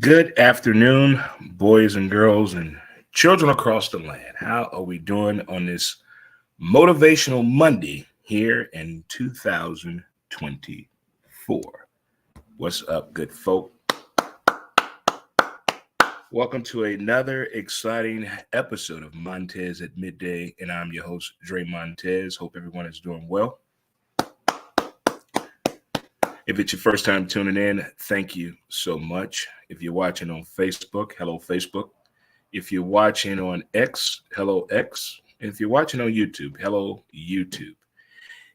Good afternoon, boys and girls and children across the land. How are we doing on this motivational Monday here in 2024? What's up, good folk? Welcome to another exciting episode of Montez at Midday, and I'm your host, Dre Montez. Hope everyone is doing well. If it's your first time tuning in, thank you so much. If you're watching on Facebook, hello, Facebook. If you're watching on X, hello, X. And if you're watching on YouTube, hello, YouTube.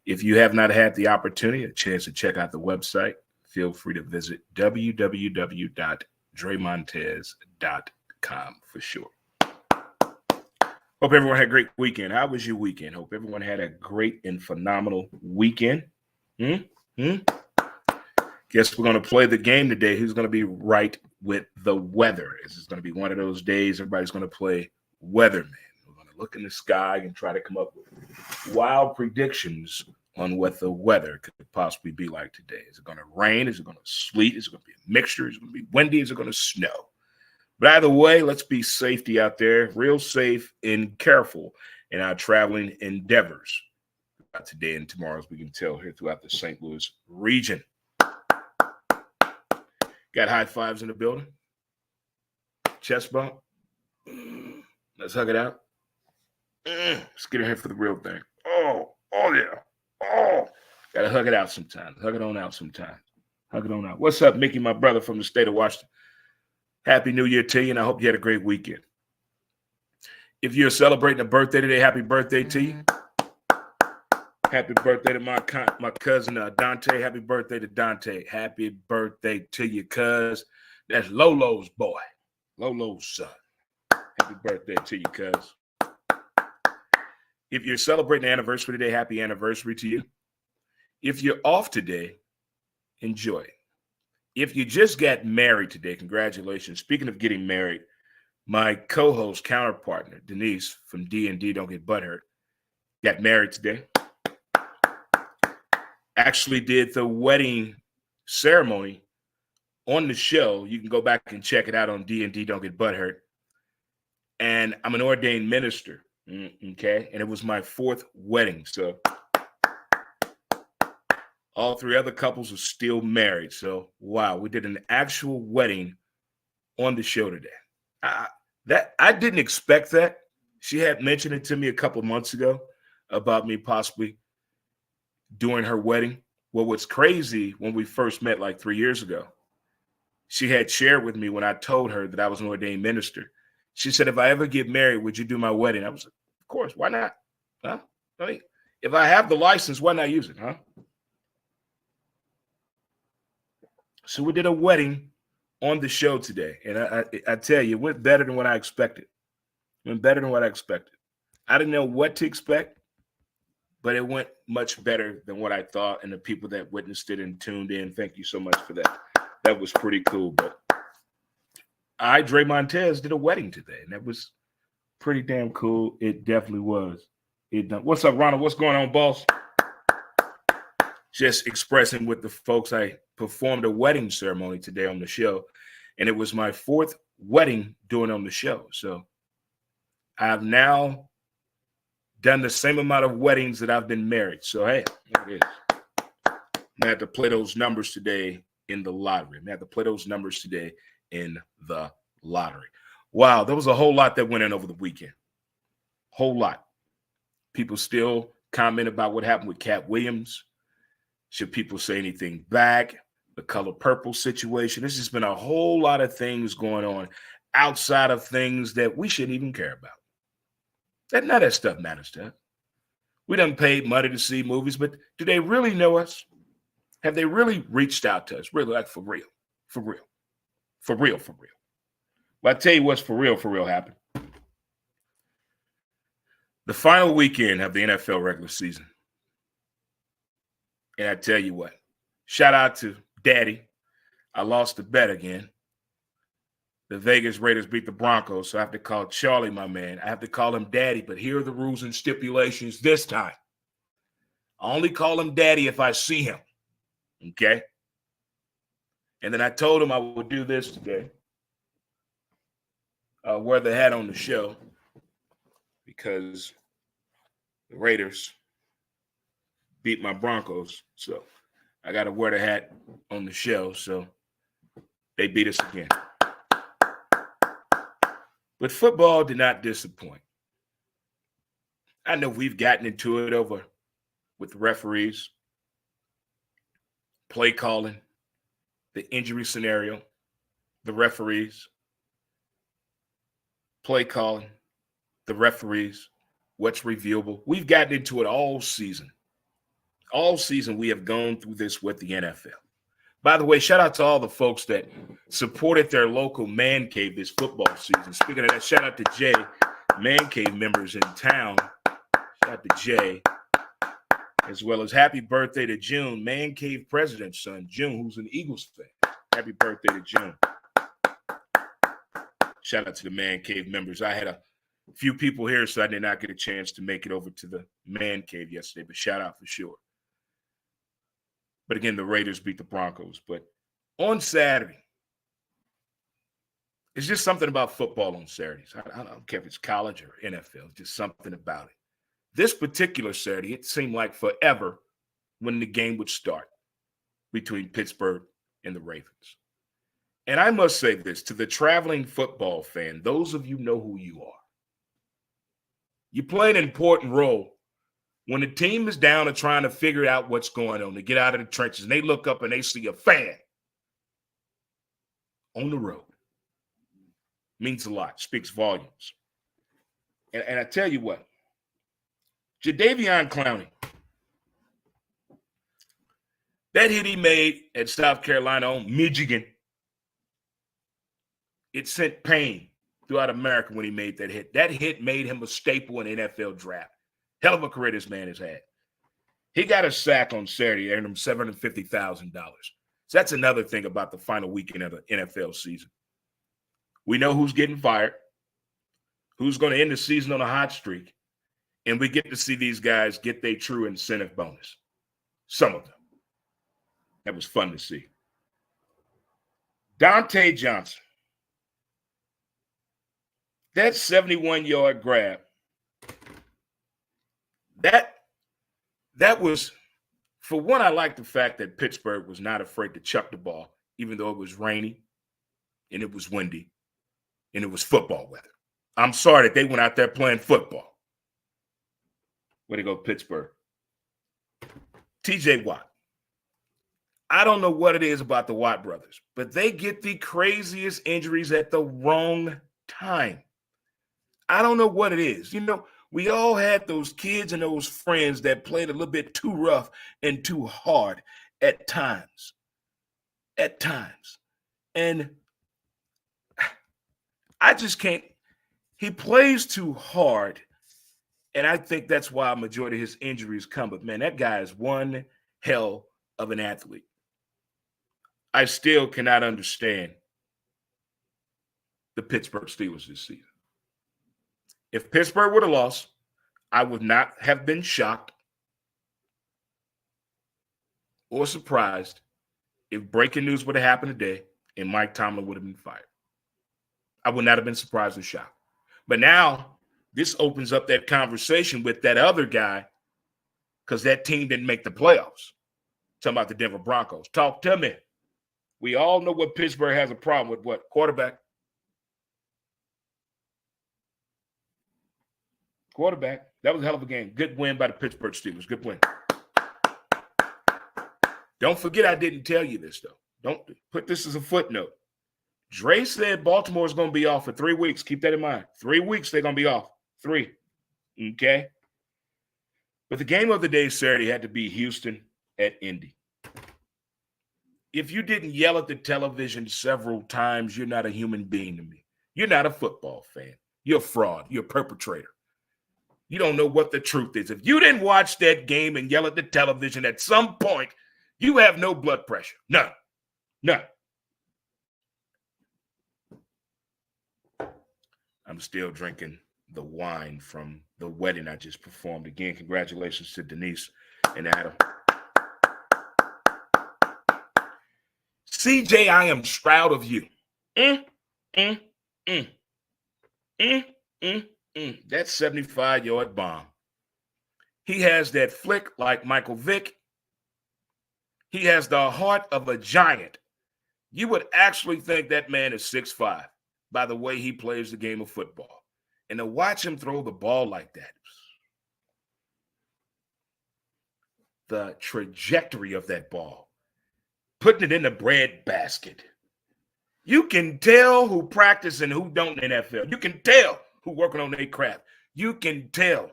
If you have not had the opportunity, a chance to check out the website, feel free to visit www.dremontez.com for sure. Hope everyone had a great weekend. How was your weekend? Hope everyone had a great and phenomenal weekend. Guess we're going to play the game today. Who's going to be right with the weather? This is going to be one of those days everybody's going to play weatherman. We're going to look in the sky and try to come up with wild predictions on what the weather could possibly be like today. Is it going to rain? Is it going to sleet? Is it going to be a mixture? Is it going to be windy? Is it going to snow? But either way, let's be safety out there, real safe and careful in our traveling endeavors today and tomorrow, as we can tell here throughout the St. Louis region. Got high fives in the building. Chest bump. Let's hug it out. Let's get ahead for the real thing. Oh yeah. Oh, gotta hug it out sometimes. Hug it on out sometimes. Hug it on out. What's up, Mickey, my brother from the state of Washington? Happy New Year to you, and I hope you had a great weekend. If you're celebrating a birthday today, happy birthday to you. Happy birthday to my cousin Dante. Happy birthday to Dante. Happy birthday to you, cuz. That's Lolo's boy. Lolo's son. Happy birthday to you, cuz. If you're celebrating an anniversary today, happy anniversary to you. If you're off today, enjoy it. If you just got married today, congratulations. Speaking of getting married, my co-host counterpartner, Denise from D&D Don't Get Butthurt, got married today. Actually did the wedding ceremony on the show. You can go back and check it out on D&D Don't Get Butthurt. And I'm an ordained minister, okay? And it was my fourth wedding. So all three other couples are still married. So, wow, we did an actual wedding on the show today. I didn't expect that. She had mentioned it to me a couple months ago about me possibly doing her wedding. Well, what's crazy, when we first met like 3 years ago, she had shared with me when I told her that I was an ordained minister. She said, if I ever get married, would you do my wedding? I was like, of course, why not? Huh? I mean, if I have the license, why not use it, huh? So we did a wedding on the show today. And I tell you, it went better than what I expected. It went better than what I expected. I didn't know what to expect, but it went much better than what I thought. And the people that witnessed it and tuned in, thank you so much for that. That was pretty cool. But Dre Montez, did a wedding today, and that was pretty damn cool. It definitely was. What's up, Ronald? What's going on, boss? Just expressing with the folks, I performed a wedding ceremony today on the show, and it was my fourth wedding doing on the show. So I've now done the same amount of weddings that I've been married. So, hey, there it is. I had to play those numbers today in the lottery. I had to play those numbers today in the lottery. Wow, there was a whole lot that went in over the weekend. Whole lot. People still comment about what happened with Cat Williams. Should people say anything back? The color purple situation. There's just been a whole lot of things going on outside of things that we shouldn't even care about. None of that stuff matters to us. We done paid money to see movies, but do they really know us? Have they really reached out to us? Really, like for real? For real. For real, for real. Well, I tell you what's for real happened. The final weekend of the NFL regular season. And I tell you what, shout out to Daddy. I lost the bet again. The Vegas Raiders beat the Broncos, so I have to call Charlie my man. I have to call him Daddy, but here are the rules and stipulations this time. I only call him Daddy if I see him, okay? And then I told him I would do this today. wear the hat on the show because the Raiders beat my Broncos. So I got to wear the hat on the show. So they beat us again. But football did not disappoint. I know we've gotten into it over with referees, play calling, the injury scenario, the referees, play calling, the referees, what's reviewable. We've gotten into it all season. All season we have gone through this with the NFL. By the way, shout out to all the folks that supported their local man cave this football season. Speaking of that, shout out to Jay, man cave members in town. Shout out to Jay. As well as happy birthday to June, man cave president's son, June, who's an Eagles fan. Happy birthday to June. Shout out to the man cave members. I had a few people here, so I did not get a chance to make it over to the man cave yesterday, but shout out for sure. But again, the Raiders beat the Broncos. But on Saturday, it's just something about football on Saturdays. I don't care if it's college or NFL, just something about it. This particular Saturday, it seemed like forever when the game would start between Pittsburgh and the Ravens. And I must say this to the traveling football fan, those of you know who you are. You play an important role when the team is down and trying to figure out what's going on, to get out of the trenches, and they look up and they see a fan on the road. Means a lot, speaks volumes. And I tell you what, Jadeveon Clowney, that hit he made at South Carolina on Michigan, it sent pain throughout America when he made that hit. That hit made him a staple in the NFL draft. Hell of a career this man has had. He got a sack on Saturday, earned him $750,000. So that's another thing about the final weekend of the NFL season. We know who's getting fired, who's going to end the season on a hot streak, and we get to see these guys get their true incentive bonus. Some of them. That was fun to see. Dante Johnson. That 71-yard grab, that was, for one, I like the fact that Pittsburgh was not afraid to chuck the ball, even though it was rainy and it was windy and it was football weather. I'm sorry that they went out there playing football. Way to go, Pittsburgh. TJ Watt. I don't know what it is about the Watt brothers, but they get the craziest injuries at the wrong time. I don't know what it is. You know, we all had those kids and those friends that played a little bit too rough and too hard at times. At times. And I just can't. He plays too hard, and I think that's why a majority of his injuries come. But, man, that guy is one hell of an athlete. I still cannot understand the Pittsburgh Steelers this season. If Pittsburgh would have lost, I would not have been shocked or surprised if breaking news would have happened today and Mike Tomlin would have been fired. I would not have been surprised or shocked. But now this opens up that conversation with that other guy because that team didn't make the playoffs. Talking about the Denver Broncos. Talk to me. We all know what Pittsburgh has a problem with. What? Quarterback. Quarterback. That was a hell of a game. Good win by the Pittsburgh Steelers. Good win. Don't forget I didn't tell you this, though. Don't put this as a footnote. Dre said Baltimore is going to be off for 3 weeks. Keep that in mind. 3 weeks they're going to be off. 3. Okay? But the game of the day Saturday had to be Houston at Indy. If you didn't yell at the television several times, you're not a human being to me. You're not a football fan. You're a fraud. You're a perpetrator. You don't know what the truth is. If you didn't watch that game and yell at the television at some point, you have no blood pressure. None. None. I'm still drinking the wine from the wedding I just performed. Again, congratulations to Denise and Adam. CJ, I am proud of you. That 75-yard bomb. He has that flick like Michael Vick. He has the heart of a giant. You would actually think that man is 6'5" by the way he plays the game of football. And to watch him throw the ball like that, the trajectory of that ball, putting it in the bread basket. You can tell who practice and who don't in the NFL. You can tell who working on their craft. You can tell.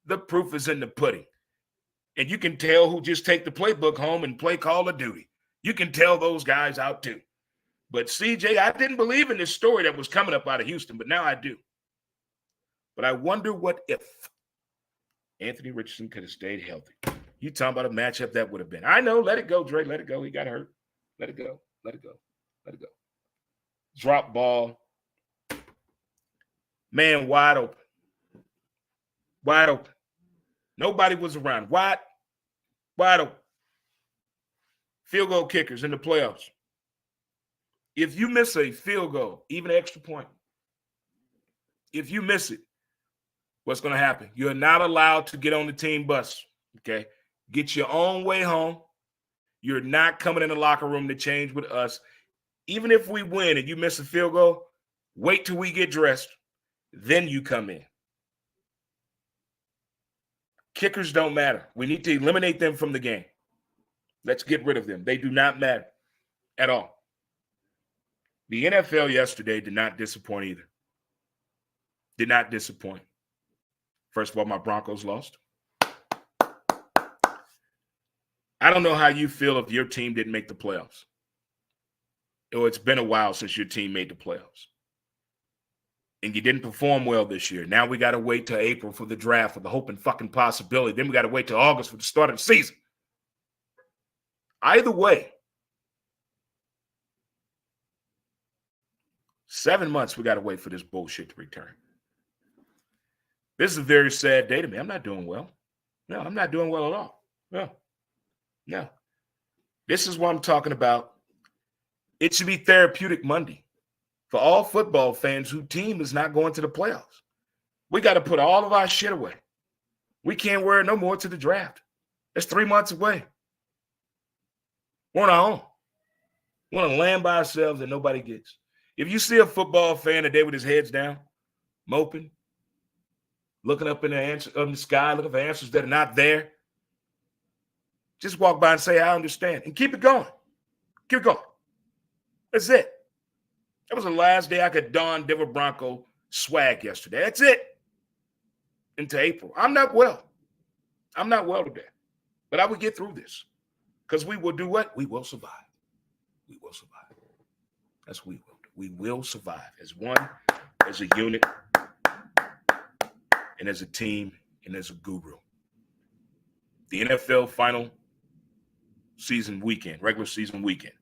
The proof is in the pudding. And you can tell who just take the playbook home and play Call of Duty. You can tell those guys out too. But CJ, I didn't believe in this story that was coming up out of Houston, but now I do. But I wonder what if Anthony Richardson could have stayed healthy. You talking about a matchup that would have been. I know, let it go, Dre, let it go. He got hurt. Let it go, let it go, let it go. Drop ball. Man wide open. Wide open. Nobody was around. Wide open. Field goal kickers in the playoffs. If you miss a field goal, even an extra point, if you miss it, what's going to happen? You're not allowed to get on the team bus, okay? Get your own way home. You're not coming in the locker room to change with us. Even if we win and you miss a field goal, wait till we get dressed. Then you come in. Kickers don't matter. We need to eliminate them from the game. Let's get rid of them. They do not matter at all. The NFL yesterday did not disappoint either. Did not disappoint. First of all, my Broncos lost. I don't know how you feel if your team didn't make the playoffs. It's been a while since your team made the playoffs. And you didn't perform well this year. Now we got to wait till April for the draft for the hope and fucking possibility. Then we got to wait till August for the start of the season. Either way, 7 months we got to wait for this bullshit to return. This is a very sad day to me. I'm not doing well. No, I'm not doing well at all. No. This is what I'm talking about. It should be Therapeutic Monday for all football fans whose team is not going to the playoffs. We got to put all of our shit away. We can't wear it no more to the draft. That's 3 months away. We're on our own. We want to land by ourselves and nobody gets. If you see a football fan today with his heads down, moping, looking up in the sky, looking for answers that are not there, just walk by and say, I understand, and keep it going. Keep it going. That's it. That was the last day I could don Denver Bronco swag yesterday. That's it. Into April. I'm not well. I'm not well today. But I will get through this. Because we will do what? We will survive. We will survive. That's what we will do. We will survive as one, as a unit, and as a team, and as a guru. The NFL final season weekend, regular season weekend.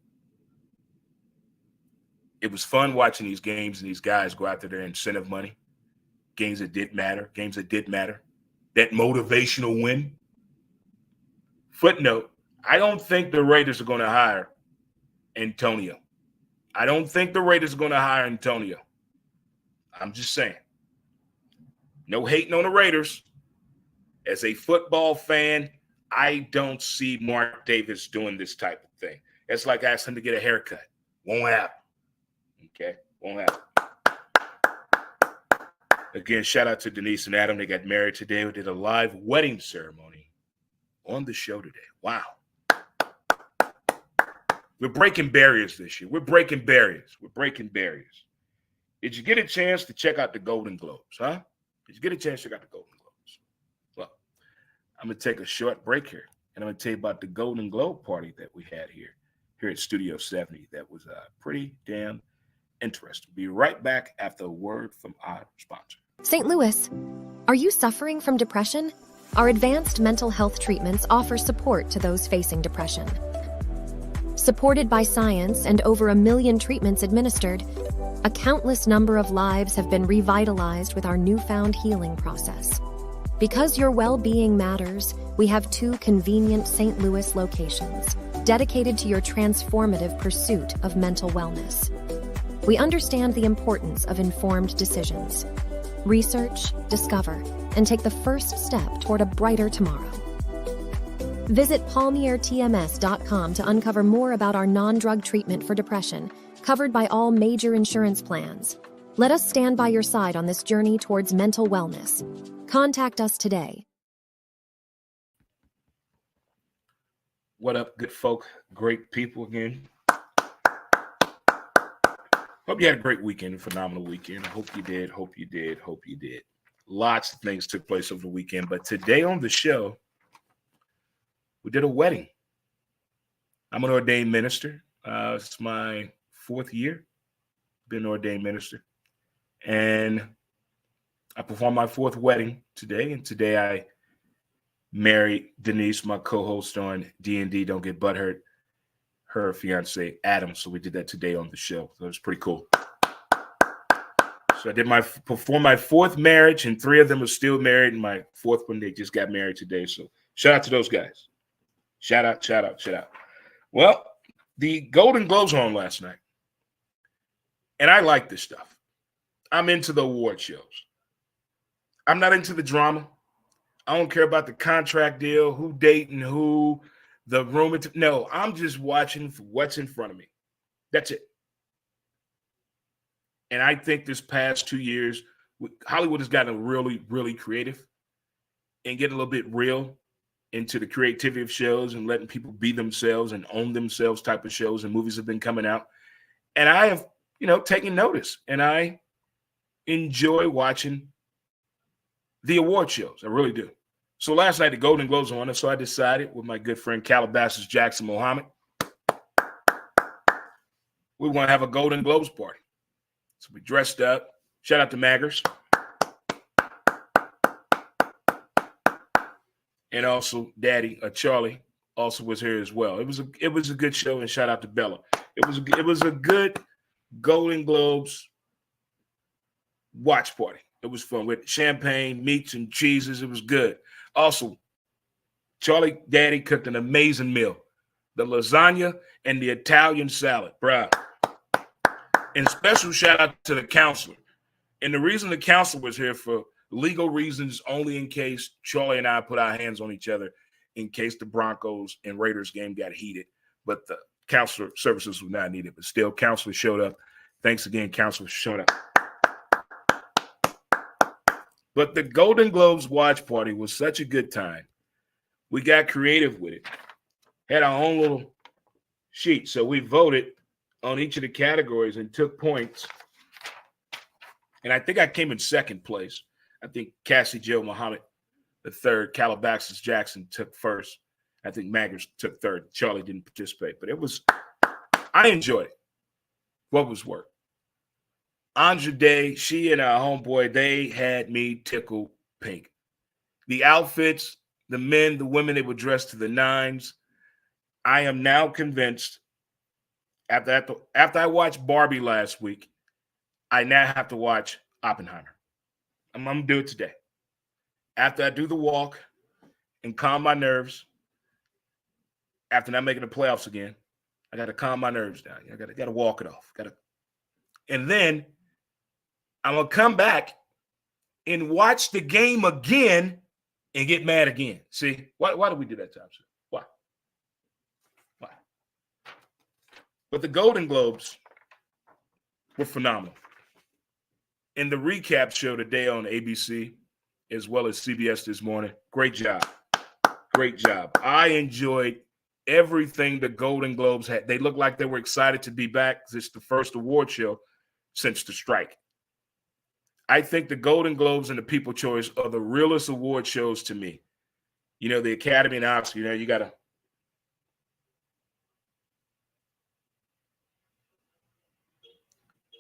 It was fun watching these games and these guys go after their incentive money. Games that did matter. Games that did matter. That motivational win. Footnote, I don't think the Raiders are going to hire Antonio. I don't think the Raiders are going to hire Antonio. I'm just saying. No hating on the Raiders. As a football fan, I don't see Mark Davis doing this type of thing. It's like asking him to get a haircut. Won't happen. Okay? Won't happen. Again, shout out to Denise and Adam. They got married today. We did a live wedding ceremony on the show today. Wow. We're breaking barriers this year. We're breaking barriers. We're breaking barriers. Did you get a chance to check out the Golden Globes, huh? Did you get a chance to check out the Golden Globes? Well, I'm going to take a short break here, and I'm going to tell you about the Golden Globe party that we had here at Studio 70. That was pretty damn interesting. Be right back after a word from our sponsor. St. Louis, are you suffering from depression? Our advanced mental health treatments offer support to those facing depression. Supported by science and over 1 million treatments administered, a countless number of lives have been revitalized with our newfound healing process. Because your well-being matters, we have 2 convenient St. Louis locations dedicated to your transformative pursuit of mental wellness. We understand the importance of informed decisions. Research, discover, and take the first step toward a brighter tomorrow. Visit palmiertms.com to uncover more about our non-drug treatment for depression, covered by all major insurance plans. Let us stand by your side on this journey towards mental wellness. Contact us today. What up, good folk? Great people again. Hope you had a great weekend, a phenomenal weekend. I hope you did. Lots of things took place over the weekend, but today on the show, we did a wedding. I'm an ordained minister. It's my 4th year, been an ordained minister. And I performed my 4th wedding today. And today I married Denise, my co-host on D&D, Don't Get Butthurt, her fiance, Adam. So we did that today on the show. So it was pretty cool. So I performed my 4th marriage, and 3 of them are still married. And my 4th one, they just got married today. So shout out to those guys. Shout out. Well, the Golden Globes were on last night. And I like this stuff. I'm into the award shows. I'm not into the drama. I don't care about the contract deal, who dating who, the rumor. No, I'm just watching for what's in front of me. That's it. And I think this past 2 years, Hollywood has gotten really, really creative and getting a little bit real into the creativity of shows and letting people be themselves and own themselves type of shows and movies have been coming out. And I have, taken notice, and I enjoy watching the award shows. I really do. So last night, the Golden Globes were on, so I decided with my good friend Calabasas Jackson Mohammed, we want to have a Golden Globes party. So we dressed up. Shout out to Maggers. And also Daddy, Charlie, also was here as well. It was a good show, and shout out to Bella. It was a good Golden Globes watch party. It was fun with champagne, meats, and cheeses. It was good. Also, Charlie Daddy cooked an amazing meal. The lasagna and the Italian salad, bruh. And special shout out to the counselor. And the reason the counselor was here for legal reasons, only in case Charlie and I put our hands on each other, in case the Broncos and Raiders game got heated. But the counselor services were not needed. But still, counselor showed up. Thanks again, counselor, for showing up. But the Golden Globes watch party was such a good time. We got creative with it. Had our own little sheet. So we voted on each of the categories and took points. And I think I came in 2nd place. I think Cassie Joe Muhammad, the 3rd. Calabasas Jackson took 1st. I think Maggers took 3rd. Charlie didn't participate. But I enjoyed it. What was work? Andra Day, she and our homeboy, they had me tickled pink. The outfits, the men, the women, they were dressed to the nines. I am now convinced, after I watched Barbie last week, I now have to watch Oppenheimer. I'm going to do it today. After I do the walk and calm my nerves, after not making the playoffs again, I got to calm my nerves down. I got to walk it off. And then I'm going to come back and watch the game again and get mad again. See, why did we do that time, sir? Why? But the Golden Globes were phenomenal. And the recap show today on ABC, as well as CBS this morning, great job. I enjoyed everything the Golden Globes had. They looked like they were excited to be back. It's the first award show since the strike. I think the Golden Globes and the People's Choice are the realest award shows to me. The Academy and Oscar, you got to.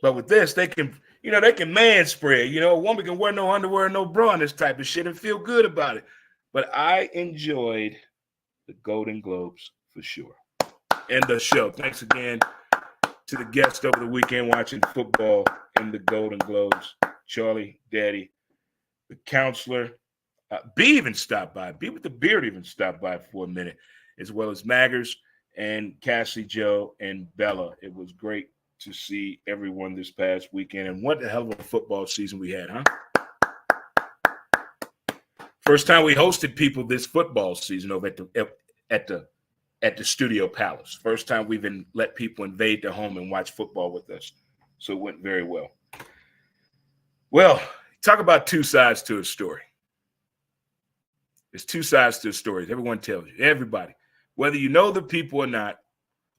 But with this, they can man spread. A woman can wear no underwear, no bra, and this type of shit and feel good about it. But I enjoyed the Golden Globes for sure. And the show. Thanks again to the guests over the weekend watching football in the Golden Globes. Charlie, Daddy, the counselor. B even stopped by. B with the beard even stopped by for a minute, as well as Maggers and Cassie Joe and Bella. It was great to see everyone this past weekend. And what the hell of a football season we had, huh? First time we hosted people this football season over at the Studio Palace. First time we've let people invade the home and watch football with us. So it went very well. Well, talk about two sides to a story. There's two sides to a story. Everyone tells you, everybody, whether you know the people or not,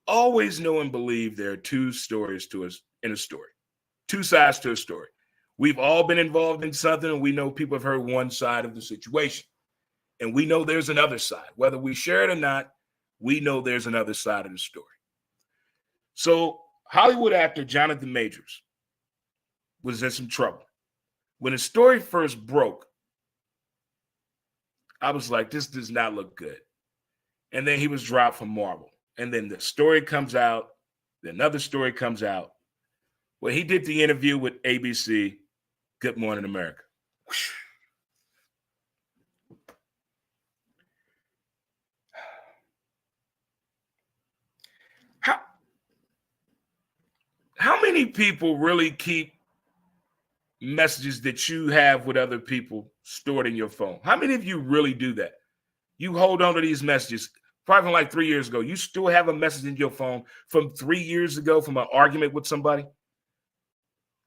always know and believe there are two stories to us in a story. Two sides to a story. We've all been involved in something, and we know people have heard one side of the situation. And we know there's another side. Whether we share it or not, we know there's another side of the story. So Hollywood actor Jonathan Majors was in some trouble. When the story first broke, I was like, this does not look good. And then he was dropped from Marvel. And then the story comes out. Another story comes out. Well, he did the interview with ABC, Good Morning America. How many people really keep messages that you have with other people stored in your phone? How many of you really do that? You hold on to these messages probably from like 3 years ago. You still have a message in your phone from 3 years ago from an argument with somebody?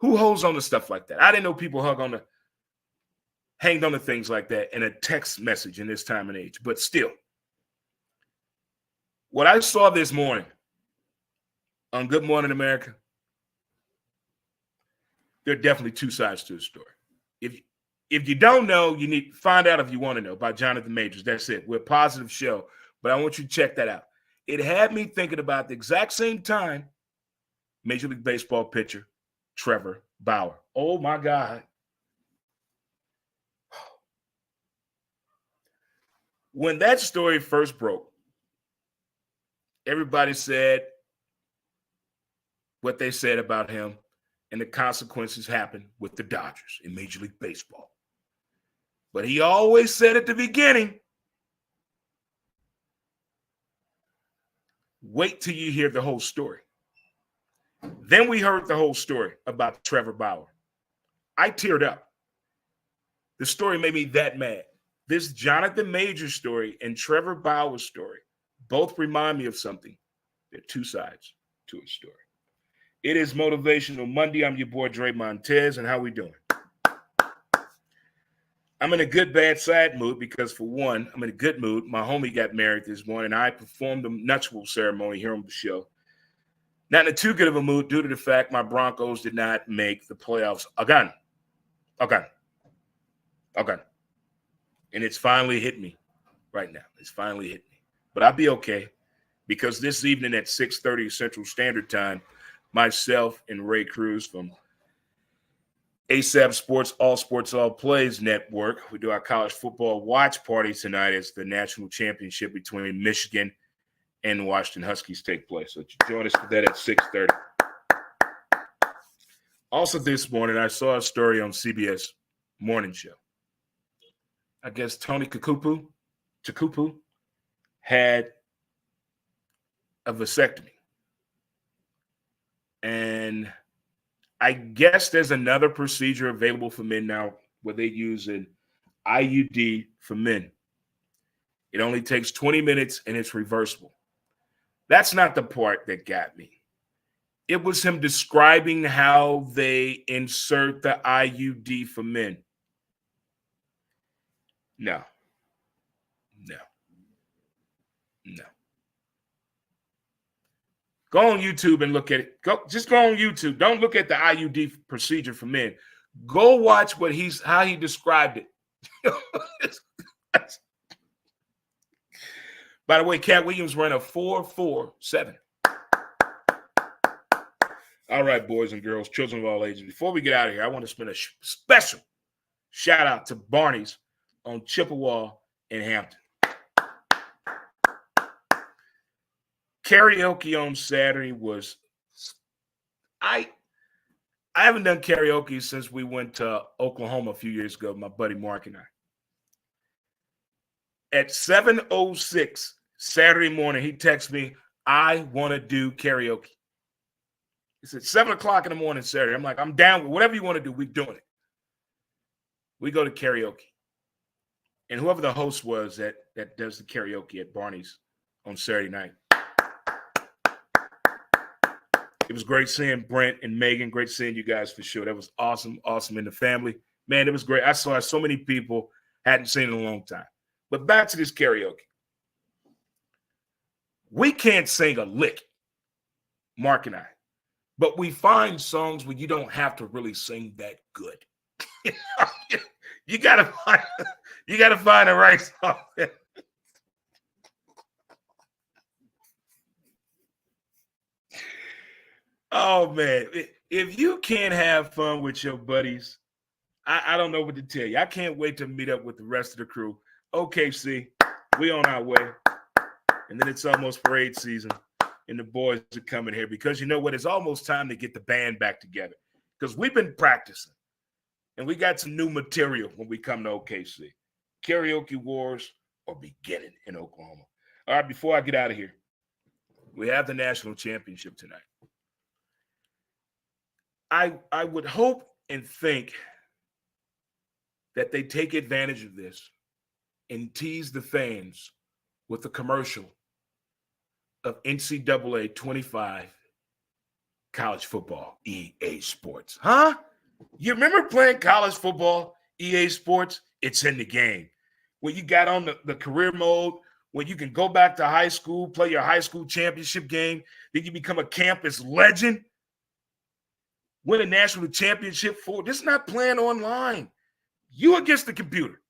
Who holds on to stuff like that? I didn't know people hanged on to things like that in a text message in this time and age. But still, what I saw this morning on Good Morning America, there are definitely two sides to the story. If you don't know, you need to find out if you want to know about Jonathan Majors. That's it. We're a positive show, but I want you to check that out. It had me thinking about the exact same time Major League Baseball pitcher Trevor Bauer. Oh, my God. When that story first broke, everybody said what they said about him, and the consequences happened with the Dodgers in Major League Baseball. But he always said at the beginning, wait till you hear the whole story. Then we heard the whole story about Trevor Bauer. I teared up. The story made me that mad. This Jonathan Majors story and Trevor Bauer story both remind me of something. There are two sides to a story. It is Motivational Monday. I'm your boy, Dre Montez, and how we doing? I'm in a good, bad, sad mood because, for one, I'm in a good mood. My homie got married this morning. I performed the nuptial ceremony here on the show. Not in a too good of a mood due to the fact my Broncos did not make the playoffs again. And it's finally hit me right now. It's finally hit me. But I'll be okay because this evening at 6:30 Central Standard Time, myself and Ray Cruz from ASAP Sports, All Plays Network, we do our college football watch party tonight as the national championship between Michigan and Washington Huskies take place. So join us for that at 6:30. Also this morning, I saw a story on CBS Morning Show. I guess Tony Takupu had a vasectomy. And I guess there's another procedure available for men now where they use an IUD for men. It only takes 20 minutes and it's reversible. That's not the part that got me. It was him describing how they insert the IUD for men. No. Go on YouTube and look at it. Just go on YouTube. Don't look at the IUD procedure for men. Go watch how he described it. By the way, Cat Williams ran a 4.47. All right, boys and girls, children of all ages. Before we get out of here, I want to spend a special shout out to Barney's on Chippewa in Hampton. Karaoke on Saturday was I haven't done karaoke since we went to Oklahoma a few years ago, my buddy Mark and I. At 7:06 Saturday morning, he texts me, I want to do karaoke. He said 7 o'clock in the morning Saturday. I'm like, I'm down with whatever you want to do. We're doing it. We go to karaoke. and whoever the host was that does the karaoke at Barney's on Saturday night. It was great seeing Brent and Megan. Great seeing you guys for sure. That was awesome in the family. Man, it was great. I saw so many people hadn't seen in a long time. But back to this karaoke. We can't sing a lick, Mark and I, but we find songs where you don't have to really sing that good. you gotta find the right song. Oh man, if you can't have fun with your buddies, I don't know what to tell you. I can't wait to meet up with the rest of the crew. OKC, we on our way. And then it's almost parade season, and the boys are coming here because you know what? It's almost time to get the band back together because we've been practicing, and we got some new material when we come to OKC. Karaoke Wars are beginning in Oklahoma. All right, before I get out of here, we have the national championship tonight. I would hope and think that they take advantage of this and tease the fans with a commercial of NCAA 25 college football, EA Sports. Huh? You remember playing college football, EA Sports? It's in the game. When you got on the career mode, when you can go back to high school, play your high school championship game, then you become a campus legend, win a national championship for. This is not playing online. You against the computer.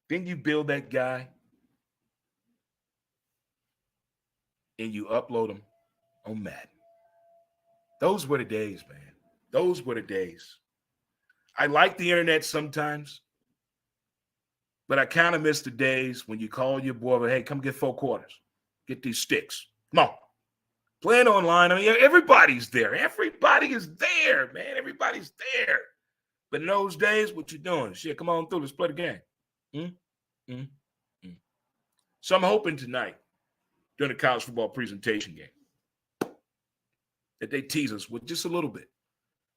Then you build that guy and you upload them on Madden. Those were the days, man. Those were the days. I like the internet sometimes, but I kind of miss the days when you call your boy, hey, come get 4 quarters. Get these sticks. Come on. Playing online, I mean, everybody's there. Everybody is there, man. Everybody's there. But in those days, what you doing? Shit, come on through. Let's play the game. So I'm hoping tonight, during the college football presentation game, that they tease us with just a little bit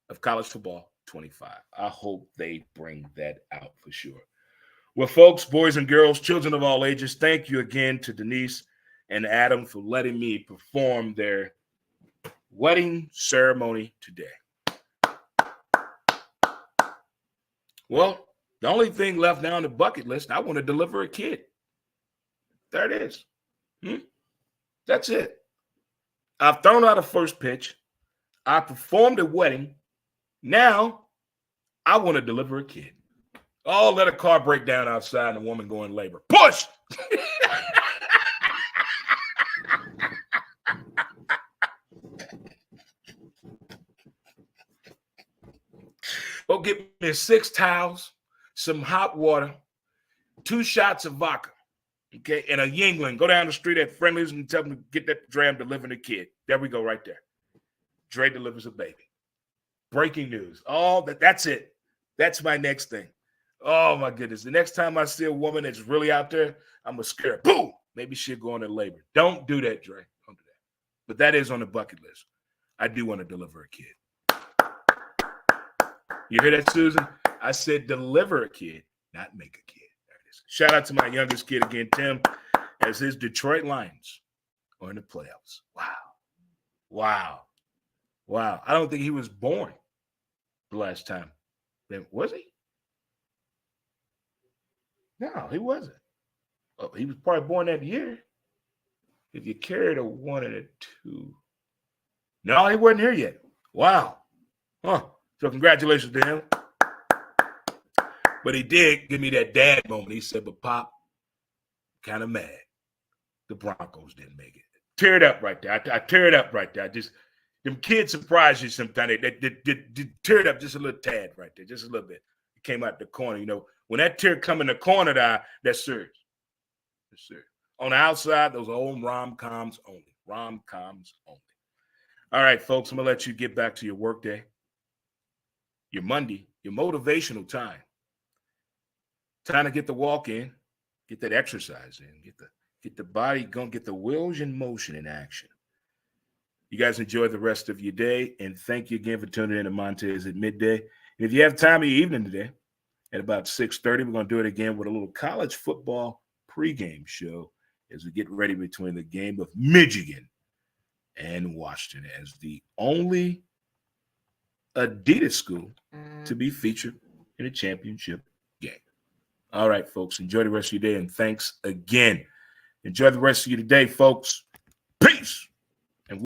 of college football 25. I hope they bring that out for sure. Well, folks, boys and girls, children of all ages, thank you again to Denise and Adam for letting me perform their wedding ceremony today. Well, the only thing left now on the bucket list, I want to deliver a kid. There it is. That's it. I've thrown out a first pitch. I performed a wedding. Now, I want to deliver a kid. Oh, let a car break down outside and a woman go in labor. Push! Go get me 6 towels, some hot water, 2 shots of vodka, okay, and a Yingling. Go down the street at Friendly's and tell them to get that dram delivering a kid. There we go right there. Dre delivers a baby. Breaking news. That's it. That's my next thing. Oh, my goodness. The next time I see a woman that's really out there, I'm going to scare her. Boom! Maybe she'll go into labor. Don't do that, Dre. Don't do that. But that is on the bucket list. I do want to deliver a kid. You hear that, Susan? I said deliver a kid, not make a kid. There it is. Shout out to my youngest kid again, Tim, as his Detroit Lions are in the playoffs. Wow. I don't think he was born the last time. Was he? No, he wasn't. Oh, he was probably born that year. If you carried a 1 and a 2. No, he wasn't here yet. Wow. Huh. So congratulations to him. But he did give me that dad moment. He said, but Pop, kind of mad. The Broncos didn't make it. Tear it up right there. I tear it up right there. Them kids surprise you sometimes. They tear it up just a little tad right there, just a little bit. It came out the corner. You know, when that tear come in the corner, that's serious. That's serious. On the outside, those are old rom-coms only. Rom-coms only. All right, folks, I'm going to let you get back to your work day, your Monday, your motivational time. Time to get the walk in, get that exercise in, get the body going, get the wheels in motion in action. You guys enjoy the rest of your day, and thank you again for tuning in to Montez at Midday. And if you have time in your evening today, at about 6:30. We're going to do it again with a little college football pregame show as we get ready between the game of Michigan and Washington as the only Adidas school to be featured in a championship game. All right, folks, enjoy the rest of your day, and thanks again. Enjoy the rest of your day, folks. Peace.